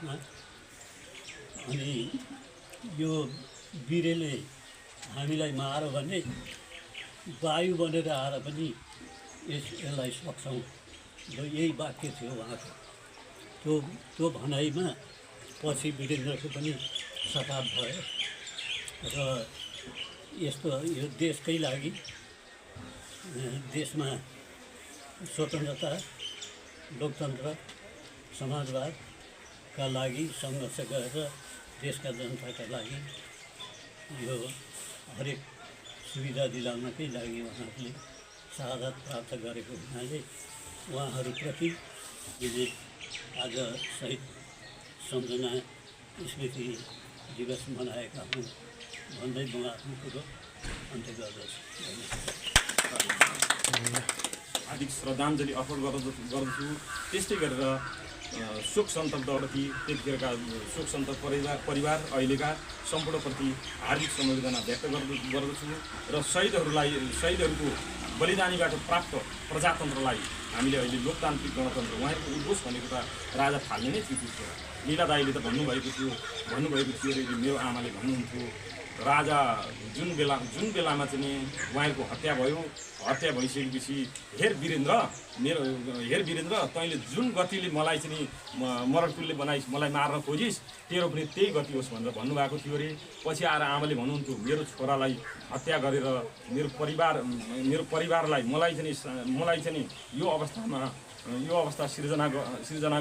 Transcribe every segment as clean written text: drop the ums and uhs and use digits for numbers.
देशमा। अनि यो बिरेले हामीलाई मार्यो भने वायु बनेर आएर पनि यसलाई सक्छौँ। यही वाक्य थियो उहाँको। त्यो भनाइमा पछि वीरेन्द्रको पनि सताप भयो र यस्तो यो देशकै लागि देशमा स्वतन्त्रता, लोकतन्त्र, समाजवादका लागि सङ्घर्ष गरेर देशका जनताका लागि यो हरेक सुविधा दिलाउनकै लागि उहाँहरूले शहादत प्राप्त गरेको हुनाले उहाँहरूप्रति हामीले आज शहीद सम्झना स्मृति दिवस मनाएका हौँ भन्दै म आफ्नो कुरो अन्त्य गर्दछु। हार्दिक श्रद्धाञ्जली अर्पण गर्दछु। त्यस्तै गरेर शोक सन्तप्तप्रति त्यतिखेरका शोक सन्तप्त परिवार अहिलेका सम्पूर्णप्रति हार्दिक समवेदना व्यक्त गर्दछु र शहीदहरूको बलिदानीबाट प्राप्त प्रजातन्त्रलाई हामीले अहिले लोकतान्त्रिक गणतन्त्र उहाँहरूको उद्घोष भनेको त राजा थाल्ने नै थियो। त्यतिखेर लीला दाईले त भन्नुभएको थियो र मेरो आमाले भन्नुहुन्थ्यो राजा जुन बेलामा चाहिँ उहाँहरूको हत्या भयो, हत्या भइसकेपछि हेर वीरेन्द्र तैँले जुन गतिले मलाई चाहिँ मरणतुल्य मलाई मार्न खोजिस् तेरो पनि त्यही गति होस् भनेर भन्नुभएको थियो अरे। पछि आएर आमाले भन्नुहुन्थ्यो मेरो छोरालाई हत्या गरेर मेरो परिवारलाई मलाई चाहिँ यो अवस्था सिर्जना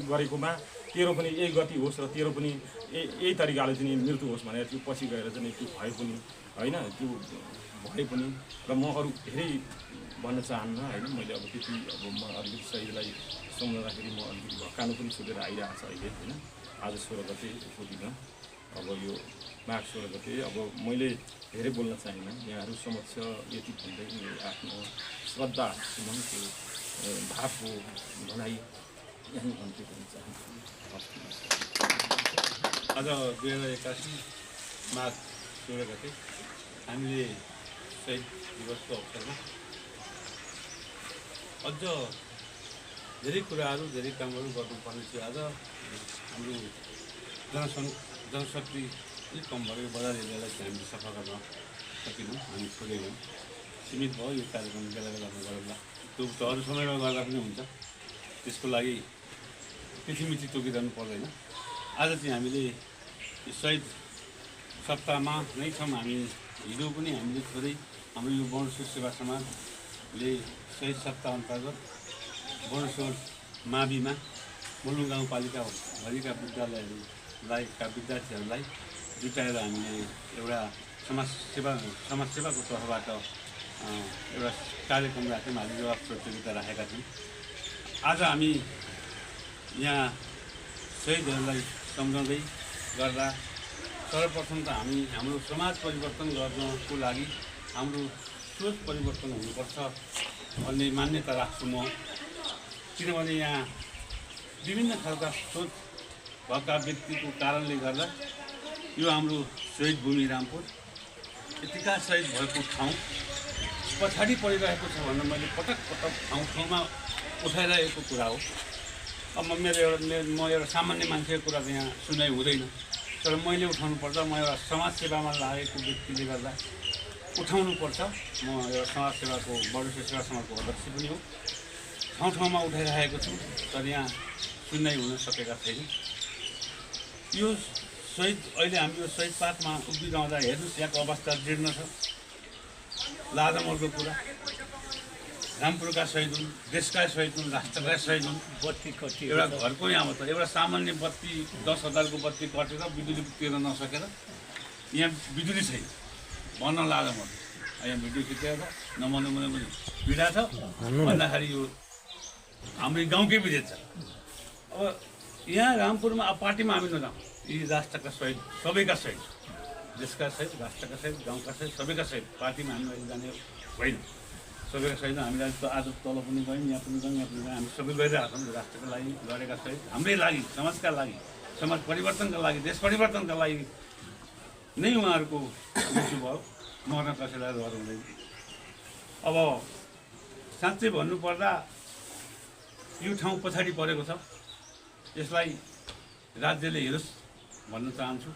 गरेकोमा तेरो पनि यही गति होस् र तेरो पनि यही तरिकाले चाहिँ मृत्यु होस् भनेर त्यो पछि गएर चाहिँ त्यो भयो पनि होइन, त्यो भए पनि। र म अरू धेरै भन्न चाहन्न होइन। मैले अब त्यति म अलिकति शहीदलाई सम्झँदाखेरि म अलिकति भक्कानु पनि छुटेर आइरहेको छ अहिले होइन। आज 16 गते दिन अब यो माघ 16 गते अब मैले धेरै बोल्न चाहिनँ। यहाँहरू समक्ष यति भन्दै आफ्नो श्रद्धा सुमनको भावको भनाइ यहीँ अन्त्य गर्न चाहन्छु। आज 2081 माघ 16 गते हामीले शहीद दिवसको अवसरमा अझ धेरै कुराहरू धेरै कामहरू गर्नुपर्ने थियो। आज हाम्रो जनशक्ति अलिक कम भएको बजार एरियालाई चाहिँ हामीले सफा गर्न सकेनौँ, हामी छोडेनौँ, सीमित भयो। यो कार्यक्रम बेला बेलामा गरेर त्यो त अरू समयमा गर्दा पनि हुन्छ, त्यसको लागि तिथिमिति तोकिरहनु पर्दैन। आज चाहिँ हामीले शहीद सप्ताहमा नै छौँ। हामी हिजो पनि हामीले थोरै हाम्रो यो वर्णशूर सेवा समाजले शहीद सप्ताह अन्तर्गत वर्णशूर माविमा मुलुङ गाउँपालिकाभरिका विद्यार्थीहरूलाई जुटाएर हामीले एउटा समाजसेवाको तर्फबाट एउटा कार्यक्रम राख्यौँ। हामी जवाब प्रतियोगिता राखेका थियौँ। आज हामी यहाँ शहीदहरूलाई सम्झाउँदै गर्दा सर्वप्रथम त हाम्रो समाज परिवर्तन गर्नको लागि हाम्रो सोच परिवर्तन हुनुपर्छ भन्ने मान्यता राख्छु म। किनभने यहाँ विभिन्न खालका सोच भएका व्यक्तिको कारणले गर्दा यो हाम्रो शहीद भूमि रामपुर यतिका शहीद भएको ठाउँ पछाडि परिरहेको छ भनेर मैले पटक ठाउँमा उठाइरहेको कुरा हो। अब म एउटा सामान्य मान्छेको कुरा त यहाँ सुनाइ हुँदैन, तर मैले उठाउनु पर्छ। म एउटा समाजसेवामा लागेको व्यक्तिले गर्दा उठाउनु पर्छ। म एउटा समाजसेवाको वर्णशूर सेवा समाजको अध्यक्ष पनि हो। ठाउँमा उठाइरहेको छु, तर यहाँ सुन्नै हुन सकेका छैन। यो शहीद अहिले हाम्रो शहीद पातमा उभिरहँदा हेर्नुहोस् यहाँको अवस्था जीर्ण छ। लाजमर्दो कुरा, रामपुरका शहीद हुन्, देशका शहीद हुन्, राष्ट्रका शहीद हुन्। बत्ती कति एउटा घरको यहाँ त एउटा सामान्य बत्ती 10,000को बत्ती कटेर बिजुली तिर्न नसकेर यहाँ बिजुली छैन भन्न लाजमर्दो। यहाँ भिडियो खिचेर नमने पनि पीडा छ भन्दाखेरि यो हाम्रो गाउँकै विदेश छ। अब यहाँ रामपुरमा अब पार्टीमा हामी नजाउँ, यी राष्ट्रका शहीद सबैका शहीद, देशका शहीद, राष्ट्रका शहीद, गाउँका शहीद, सबैका शहीद। पार्टीमा हामी अहिले जाने होइन, सबैका शहीद। हामीलाई आज तल पनि गयौँ, यहाँ पनि गयौँ, यहाँ पनि गयौँ। हामी सबै गइरहेको छौँ। राष्ट्रका लागि लडेका शहीद, हाम्रै लागि, समाजका लागि, समाज परिवर्तनका लागि, देश परिवर्तनका लागि नै उहाँहरूको मृत्यु भयो। मर्न कसैलाई डर हुँदैन। अब साँच्चै भन्नुपर्दा यो ठाउँ पछाडि परेको छ। यसलाई राज्यले हेरोस् भन्न चाहन्छु।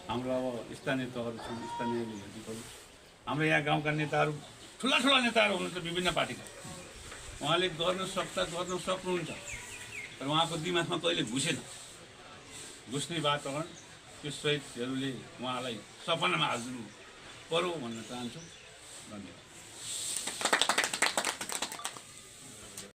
हाम्रो अब स्थानीय तहहरू छन्, स्थानीयले हेर्नु पर्यो। हाम्रो यहाँ गाउँका नेताहरू ठुला नेताहरू हुनुहुन्छ विभिन्न पार्टीका, उहाँले गर्न सक्नुहुन्छ, तर उहाँको दिमागमा कहिले घुसेन। घुस्ने वातावरण त्यो शहीदहरूले उहाँलाई सपनामा हालिदिनु पर्यो भन्न चाहन्छु। धन्यवाद।